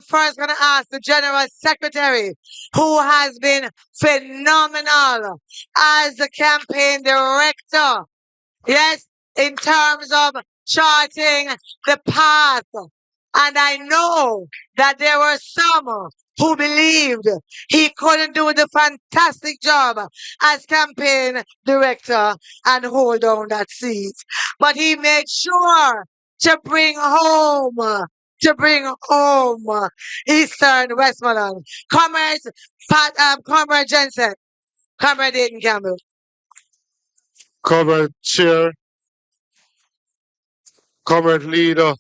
first going to ask the General Secretary, who has been phenomenal as the campaign director. Yes, in terms of charting the path. And I know that there were some who believed he couldn't do the fantastic job as campaign director and hold down that seat. But he made sure to bring home Eastern Westmoreland. Comrades, Comrade Jensen, Comrade Aiden Campbell. Comrade Chair, Comrade Leader,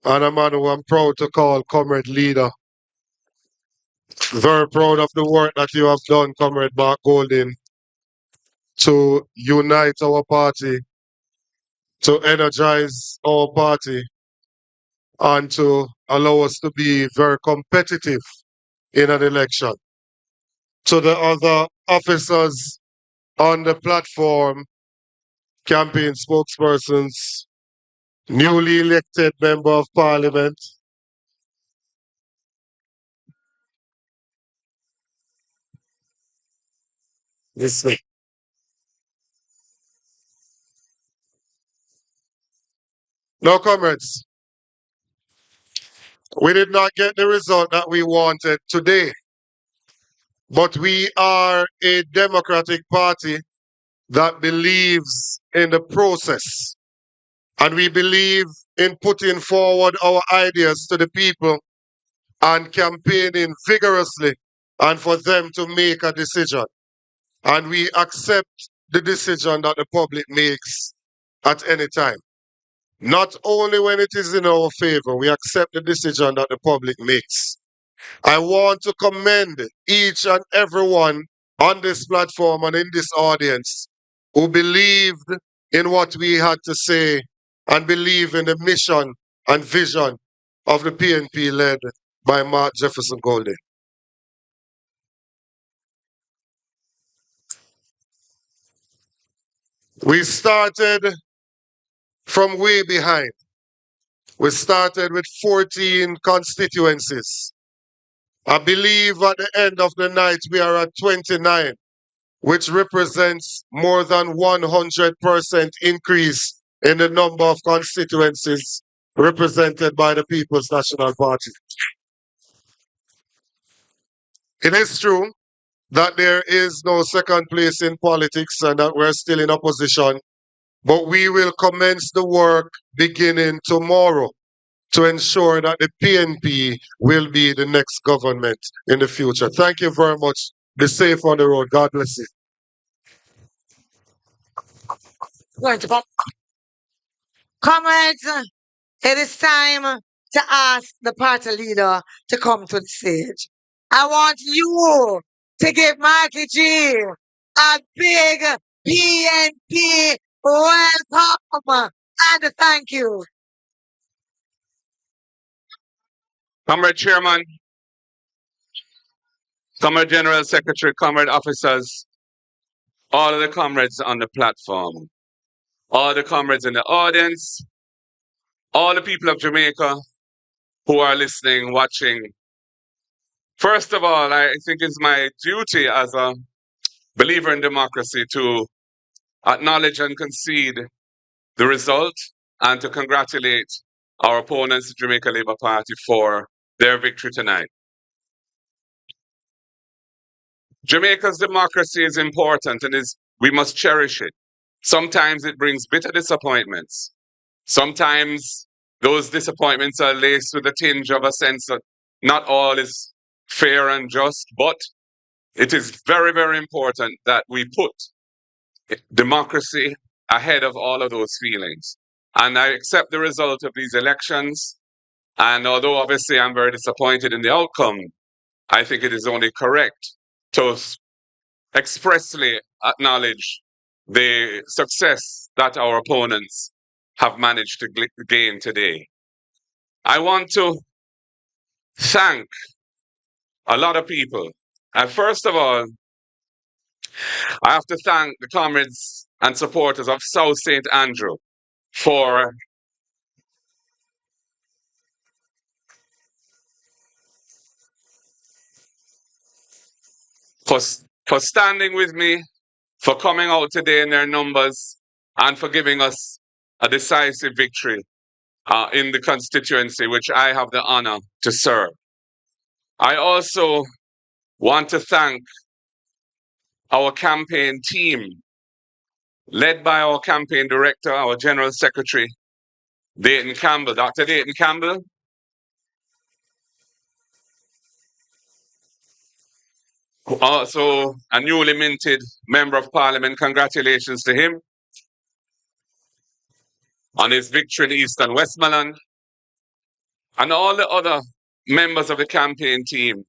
and a man who I'm proud to call Comrade Leader. Very proud of the work that you have done, Comrade Mark Golding, to unite our party, to energize our party, and to allow us to be very competitive in an election. To the other officers on the platform, campaign spokespersons, newly elected member of parliament, this way. Now, comrades, we did not get the result that we wanted today, but we are a democratic party that believes in the process, and we believe in putting forward our ideas to the people and campaigning vigorously and for them to make a decision. And we accept the decision that the public makes at any time. Not only when it is in our favor, we accept the decision that the public makes. I want to commend each and everyone on this platform and in this audience who believed in what we had to say and believe in the mission and vision of the PNP led by Mark Jefferson Golding. We started from way behind. We started with 14 constituencies. I believe at the end of the night we are at 29, which represents more than 100% increase in the number of constituencies represented by the People's National Party. It is true that there is no second place in politics and that we're still in opposition, but we will commence the work beginning tomorrow to ensure that the PNP will be the next government in the future. Thank you very much. Be safe on the road. God bless you. Comrades, it is time to ask the party leader to come to the stage. I want you to give Mikey G a big PNP welcome and a thank you. Comrade Chairman, Comrade General Secretary, Comrade Officers, all of the comrades on the platform, all the comrades in the audience, all the people of Jamaica who are listening, watching. First of all, I think it's my duty as a believer in democracy to acknowledge and concede the result and to congratulate our opponents, the Jamaica Labour Party, for their victory tonight. Jamaica's democracy is important and we must cherish it. Sometimes it brings bitter disappointments. Sometimes those disappointments are laced with a tinge of a sense that not all is fair and just, but it is very, very important that we put democracy ahead of all of those feelings. And I accept the result of these elections. And although obviously I'm very disappointed in the outcome, I think it is only correct to expressly acknowledge the success that our opponents have managed to gain today. I want to thank a lot of people. And first of all, I have to thank the comrades and supporters of South St. Andrew for for standing with me, for coming out today in their numbers, and for giving us a decisive victory in the constituency, which I have the honor to serve. I also want to thank our campaign team, led by our campaign director, our general secretary, Dayton Campbell. Dr. Dayton Campbell, also a newly minted member of parliament. Congratulations to him on his victory in East and Westmoreland, and all the other members of the campaign team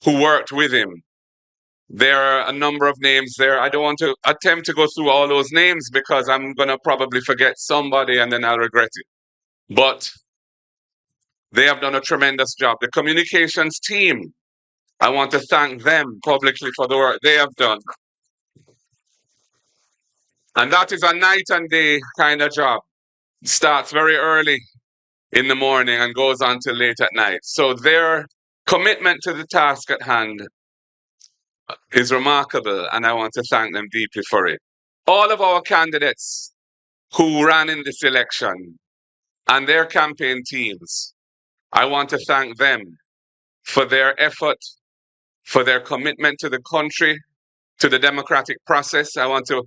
who worked with him. There are a number of names there. I don't want to attempt to go through all those names because I'm going to probably forget somebody and then I'll regret it. But they have done a tremendous job. The communications team, I want to thank them publicly for the work they have done. And that is a night and day kind of job. It starts very early in the morning and goes on till late at night. So their commitment to the task at hand is remarkable, and I want to thank them deeply for it. All of our candidates who ran in this election and their campaign teams, I want to thank them for their effort, for their commitment to the country, to the democratic process. I want to,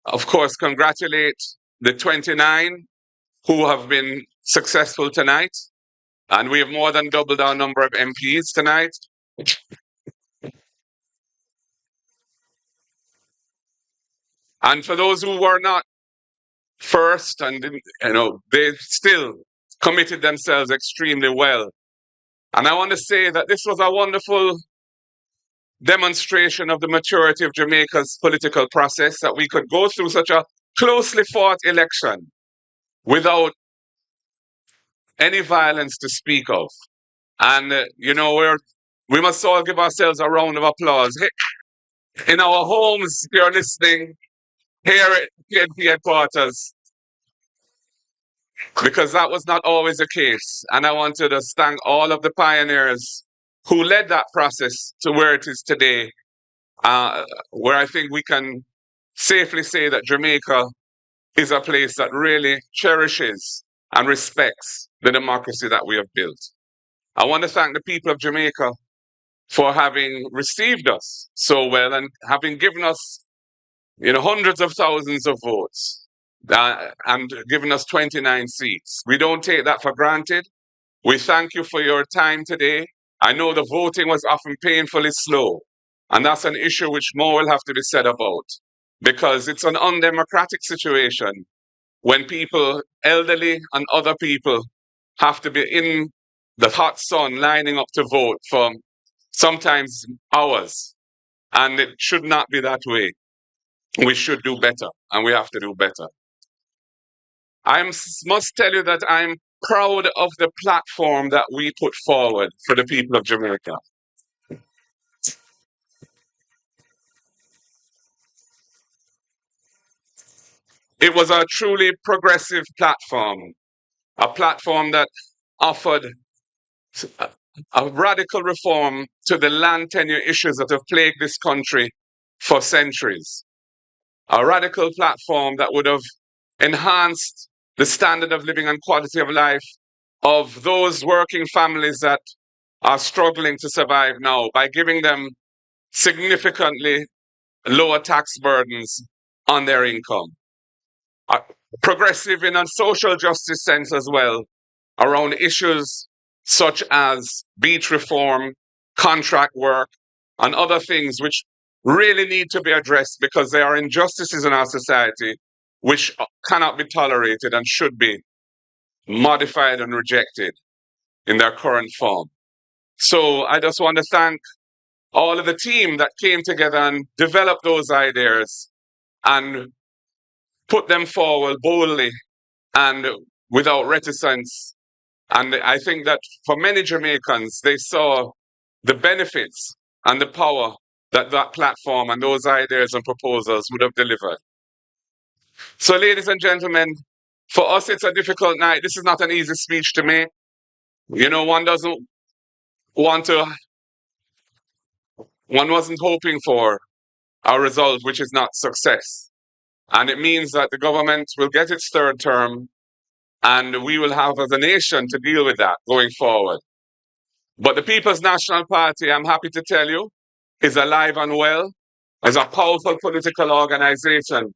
of course, congratulate the 29 who have been successful tonight. And we have more than doubled our number of MPs tonight. And for those who were not first, and they still committed themselves extremely well. And I want to say that this was a wonderful demonstration of the maturity of Jamaica's political process, that we could go through such a closely fought election without any violence to speak of. And, we must all give ourselves a round of applause. In our homes, if you're listening, here at PNP headquarters, because that was not always the case. And I want to just thank all of the pioneers who led that process to where it is today, where I think we can safely say that Jamaica is a place that really cherishes and respects the democracy that we have built. I want to thank the people of Jamaica for having received us so well and having given us, hundreds of thousands of votes and given us 29 seats. We don't take that for granted. We thank you for your time today. I know the voting was often painfully slow, and that's an issue which more will have to be said about, because it's an undemocratic situation when people, elderly and other people, have to be in the hot sun lining up to vote for sometimes hours. And it should not be that way. We should do better, and we have to do better. I must tell you that I'm proud of the platform that we put forward for the people of Jamaica. It was a truly progressive platform, a platform that offered a radical reform to the land tenure issues that have plagued this country for centuries. A radical platform that would have enhanced the standard of living and quality of life of those working families that are struggling to survive now by giving them significantly lower tax burdens on their income. Progressive in a social justice sense as well, around issues such as beach reform, contract work, and other things which really need to be addressed because there are injustices in our society which cannot be tolerated and should be modified and rejected in their current form. So I just want to thank all of the team that came together and developed those ideas and put them forward boldly and without reticence. And I think that for many Jamaicans, they saw the benefits and the power that that platform and those ideas and proposals would have delivered. So, ladies and gentlemen, for us, it's a difficult night. This is not an easy speech to make. One doesn't want to one wasn't hoping for a result which is not success. And it means that the government will get its third term, and we will have as a nation to deal with that going forward. But the People's National Party, I'm happy to tell you, is alive and well, is a powerful political organization.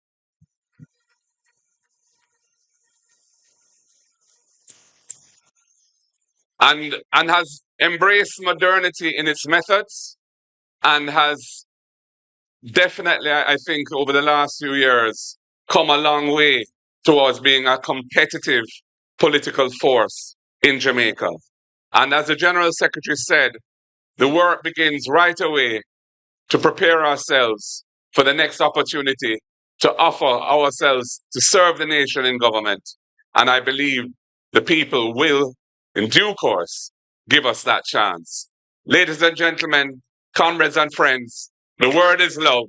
And has embraced modernity in its methods, and has definitely, I think, over the last few years, come a long way towards being a competitive political force in Jamaica. And as the General Secretary said, the work begins right away to prepare ourselves for the next opportunity to offer ourselves to serve the nation in government. And I believe the people will, in due course, give us that chance. Ladies and gentlemen, comrades and friends, the word is love.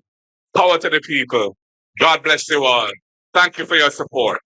Power to the people. God bless you all. Thank you for your support.